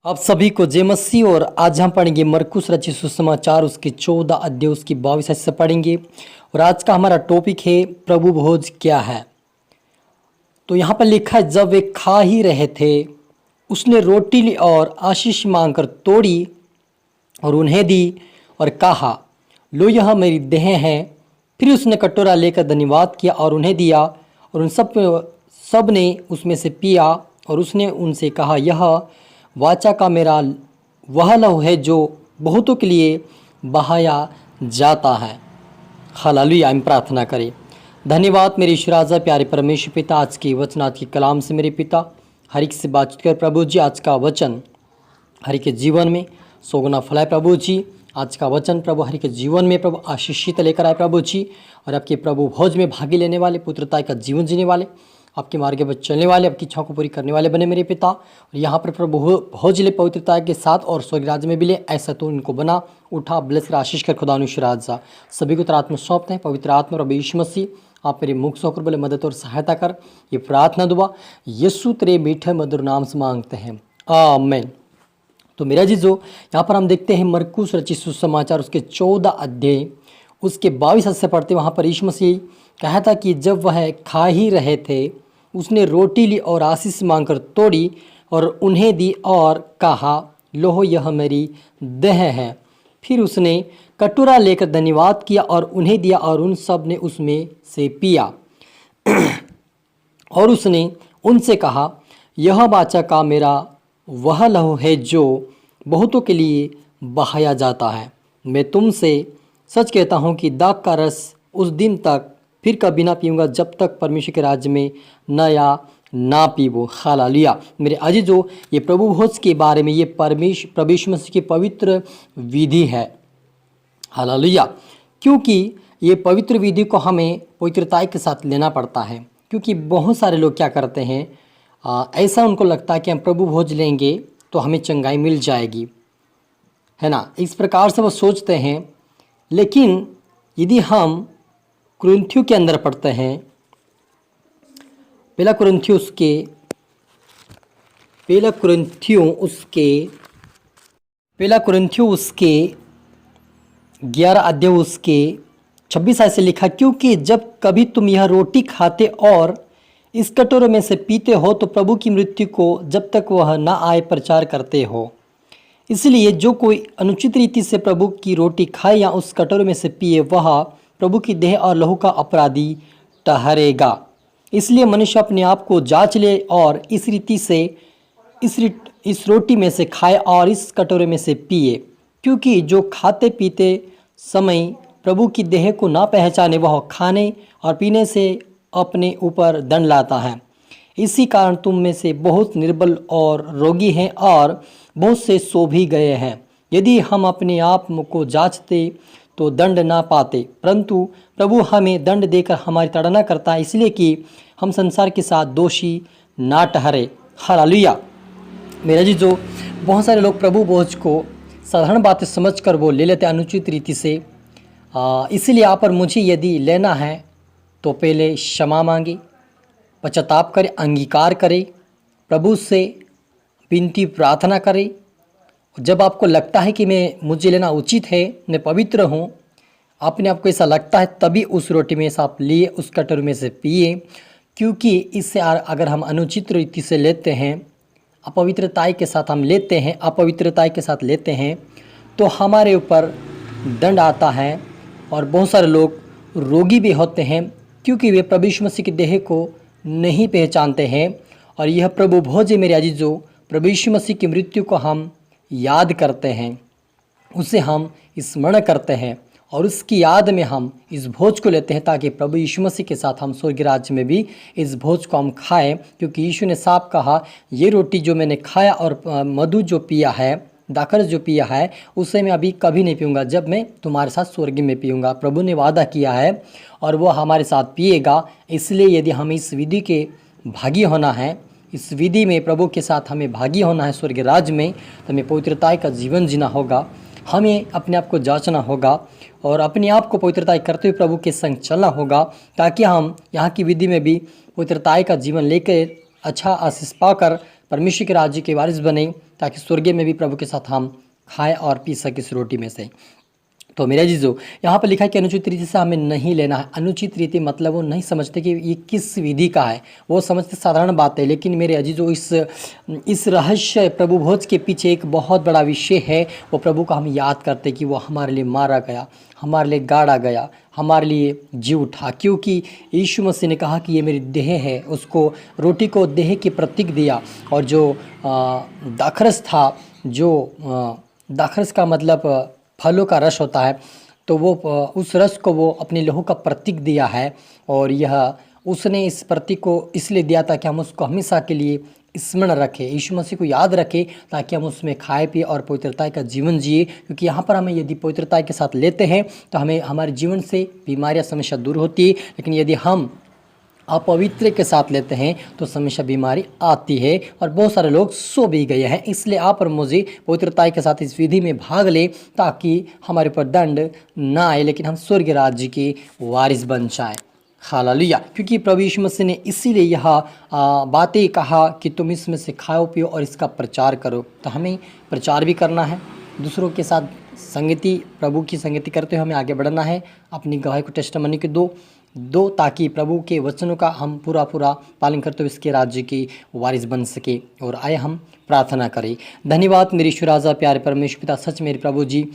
आप सभी को जय मसीह। और आज हम पढ़ेंगे मरकुस रचित सुसमाचार उसके 14 अध्याय उसकी 22 से पढ़ेंगे। और आज का हमारा टॉपिक है प्रभु भोज क्या है। तो यहाँ पर लिखा है, जब वे खा ही रहे थे उसने रोटी ली और आशीष मांगकर तोड़ी और उन्हें दी और कहा, लो यह मेरी देह है। फिर उसने कटोरा लेकर धन्यवाद किया और उन्हें दिया और उन सब ने उसमें से पिया। और उसने उनसे कहा, यह वाचा का मेरा वह लहू है जो बहुतों के लिए बहाया जाता है। हालेलुया। हम प्रार्थना करें। धन्यवाद मेरे ईश्वर राजा प्यारे परमेश्वर पिता, आज की वचन आज के कलाम से मेरे पिता हर एक से बातचीत कर प्रभु जी। आज का वचन हर एक के जीवन में सोगुना फलाए प्रभु जी। आज का वचन प्रभु हर एक के जीवन में प्रभु आशीषित लेकर आए प्रभु जी। और आपके प्रभु भोज में भागी लेने वाले, पुत्रता का जीवन जीने वाले, आपके मार्ग पर चलने वाले, आपकी इच्छाओं को पूरी करने वाले बने मेरे पिता। और यहाँ पर प्रभु भोज ले पवित्रता के साथ और स्वर्ग राज्य में भी ले, ऐसा तो इनको बना उठा ब्लेस कर आशीष कर खुदा अनुश्वर राजा सभी को आत्मा सौंपते हैं। पवित्र आत्मा और यीशु मसीह आप मेरे मुख से होकर बोले मदद और सहायता कर। ये प्रार्थना दुआ यीशु तेरे मीठे मधुर नाम से मांगते हैं, आमीन। तो मेरा जीजो, यहाँ पर हम देखते हैं मरकुस रचित सुसमाचार उसके 14 अध्याय उसके 22 से पढ़ते। वहाँ पर यीशु मसीह कहा था कि जब वह खा ही रहे थे उसने रोटी ली और आशीष मांगकर तोड़ी और उन्हें दी और कहा, लो यह मेरी देह है। फिर उसने कटोरा लेकर धन्यवाद किया और उन्हें दिया और उन सब ने उसमें से पिया। और उसने उनसे कहा, यह वाचा का मेरा वह लहू है जो बहुतों के लिए बहाया जाता है। मैं तुमसे सच कहता हूँ कि दाख का रस उस दिन तक फिर कभी ना पीऊँगा जब तक परमेश्वर के राज्य में नया ना पीवो। हालेलुया। मेरे अजीजों, ये प्रभु भोज के बारे में ये प्रभु यीशु मसीह की पवित्र विधि है। हालेलुया। क्योंकि ये पवित्र विधि को हमें पवित्रता के साथ लेना पड़ता है। क्योंकि बहुत सारे लोग क्या करते हैं, ऐसा उनको लगता है कि हम प्रभु भोज लेंगे तो हमें चंगाई मिल जाएगी, है ना। इस प्रकार से वो सोचते हैं। लेकिन यदि हम कुरिन्थियों के अंदर पढ़ते हैं, पहला कुरिन्थियों उसके 11 अध्याय उसके 26 से लिखा, क्योंकि जब कभी तुम यह रोटी खाते और इस कटोरे में से पीते हो तो प्रभु की मृत्यु को जब तक वह न आए प्रचार करते हो। इसलिए जो कोई अनुचित रीति से प्रभु की रोटी खाए या उस कटोरे में से पिए वह प्रभु की देह और लहू का अपराधी ठहरेगा। इसलिए मनुष्य अपने आप को जांच ले और इस रीति से इस रोटी में से खाए और इस कटोरे में से पिए। क्योंकि जो खाते पीते समय प्रभु की देह को ना पहचाने वह खाने और पीने से अपने ऊपर दंड लाता है। इसी कारण तुम में से बहुत निर्बल और रोगी हैं और बहुत से सो भी गए हैं। यदि हम अपने आप को जांचते तो दंड ना पाते, परंतु प्रभु हमें दंड देकर हमारी ताड़ना करता है, इसलिए कि हम संसार के साथ दोषी ना ठहरे। हालेलुया। मेरा जी, जो बहुत सारे लोग प्रभु भोज को साधारण बातें समझकर वो ले लेते अनुचित रीति से। इसलिए यहाँ पर मुझे यदि लेना है तो पहले क्षमा मांगे, पश्चाताप करे, अंगीकार करे, प्रभु से विनती प्रार्थना करे। जब आपको लगता है कि मुझे लेना उचित है, मैं पवित्र हूँ, अपने आप को ऐसा लगता है, तभी उस रोटी में से आप लिए, उस कटोरे में से पिए। क्योंकि इससे अगर हम अनुचित रीति से लेते हैं, अपवित्रताई के साथ हम लेते हैं, अपवित्रताई के साथ लेते हैं तो हमारे ऊपर दंड आता है। और बहुत सारे लोग रोगी भी होते हैं क्योंकि वे प्रभु यीशु मसीह की देह को नहीं पहचानते हैं। और यह प्रभु भोज है मेरे अजीजों, प्रभु यीशु मसीह की मृत्यु को हम याद करते हैं, उसे हम स्मरण करते हैं और उसकी याद में हम इस भोज को लेते हैं ताकि प्रभु यीशु मसीह के साथ हम स्वर्ग राज्य में भी इस भोज को हम खाएं। क्योंकि यीशु ने साफ कहा, ये रोटी जो मैंने खाया और मधु जो पिया है, दाखरस जो पिया है, उसे मैं अभी कभी नहीं पीऊँगा जब मैं तुम्हारे साथ स्वर्ग में पीऊँगा। प्रभु ने वादा किया है और वो हमारे साथ पिएगा। इसलिए यदि हमें इस विधि के भागी होना है, इस विधि में प्रभु के साथ हमें भागी होना है स्वर्ग राज्य में, तो हमें पवित्रता का जीवन जीना होगा। हमें अपने आप को जांचना होगा और अपने आप को पवित्रता करते हुए प्रभु के संग चलना होगा, ताकि हम यहाँ की विधि में भी पवित्रता का जीवन लेकर अच्छा आशीष पाकर परमेश्वर के राज्य के वारिस बने, ताकि स्वर्ग में भी प्रभु के साथ हम खाएं और पी सके इस रोटी में से। तो मेरा जीजो, यहाँ पर लिखा है कि अनुचित रीति से हमें नहीं लेना है। अनुचित रीति मतलब वो नहीं समझते कि ये किस विधि का है, वो समझते साधारण बात है। लेकिन मेरे अजीजों, इस रहस्य प्रभु भोज के पीछे एक बहुत बड़ा विषय है। वो प्रभु को हम याद करते कि वो हमारे लिए मारा गया, हमारे लिए गाड़ा गया, हमारे लिए जी उठा, क्योंकि यीशु मसीह ने कहा कि ये मेरी देह है। उसको रोटी को देह के प्रतीक दिया। और जो दाखरस था, जो दाखरस का मतलब फलों का रस होता है, तो वो उस रस को वो अपने लहू का प्रतीक दिया है। और यह उसने इस प्रतीक को इसलिए दिया ताकि हम उसको हमेशा के लिए स्मरण रखें, यीशु मसीह को याद रखें, ताकि हम उसमें खाए पिए और पवित्रता का जीवन जिए। क्योंकि यहाँ पर हमें यदि पवित्रता के साथ लेते हैं तो हमें हमारे जीवन से बीमारियाँ समस्या दूर होती है। लेकिन यदि हम अपवित्र के साथ लेते हैं तो हमेशा बीमारी आती है, और बहुत सारे लोग सो भी गए हैं। इसलिए आप और मुझे पवित्रता के साथ इस विधि में भाग ले, ताकि हमारे ऊपर दंड ना आए, लेकिन हम स्वर्ग राज्य के वारिस बन जाएं। हालेलुया। क्योंकि प्रभु यीशु मसीह ने इसीलिए यह बातें कहा कि तुम इसमें से खाओ पियो और इसका प्रचार करो। तो हमें प्रचार भी करना है, दूसरों के साथ संगति, प्रभु की संगति करते हुए हमें आगे बढ़ना है। अपनी गवाही को टेस्टिमनी के दो ताकि प्रभु के वचनों का हम पूरा पालन करते हुए इसके राज्य की वारिस बन सके। और आए हम प्रार्थना करें। धन्यवाद मेरी ईश्वर राजा, प्यारे परमेश्वर पिता, सच मेरे प्रभु जी,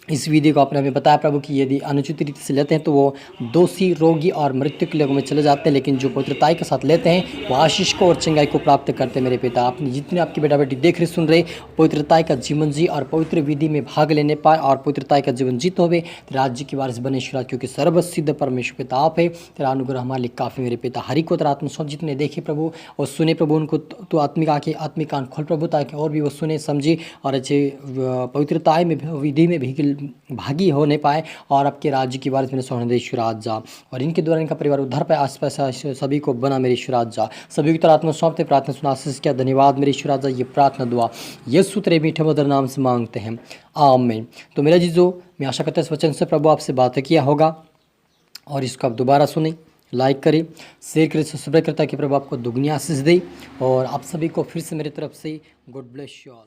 इस विधि को आपने हमें बताया प्रभु कि यदि अनुचित रीति से लेते हैं तो वो दोषी, रोगी और मृत्यु के लोगों में चले जाते हैं। लेकिन जो पवित्रता के साथ लेते हैं वो आशीष को और चंगाई को प्राप्त करते हैं। मेरे पिता, आपने जितने आपकी बेटा बेटी देख रहे सुन रहे, पवित्रता का जीवन जी और पवित्र विधि में भाग लेने पाए और पवित्रता का जीवन जीत होवे, राज्य की वारिस बने ईश्वर, क्योंकि सर्वसिद्ध परमेश्वर पिता आप है। तेरा अनुग्रह हमारे लिए काफ़ी मेरे पिता। हरि को तेरा आत्मा सब जितने देखे प्रभु और सुने प्रभु, उनको तो आत्मिक आँखें, आत्मिक कान खोल प्रभु, ताकि और भी वो सुने समझे और अच्छे पवित्रता में विधि में भी भागी होने पाए और आपके राज्य की वारिस में सोने ईश्वराज जा। और इनके द्वारा इनका परिवार उद्धार पाए, आसपास सभी को बना मेरे ईश्वराज जा। सभी की तरह आत्मा सौंपते प्रार्थना सुना आशीष किया। धन्यवाद मेरे ईश्वराज जा। ये प्रार्थना दुआ यीशु तेरे मीठे मधुर नाम से मांगते हैं, आमीन। तो मेरा जीजो, मैं आशा करता हूं इस वचन से प्रभु आपसे बातें किया होगा और इसको आप दोबारा सुने, लाइक करें, शेयर करें, सब्सक्राइब करता है कि प्रभु आपको दुगनी आशीष दे। और आप सभी को फिर से मेरी तरफ से गुड ब्लेस यू ऑल।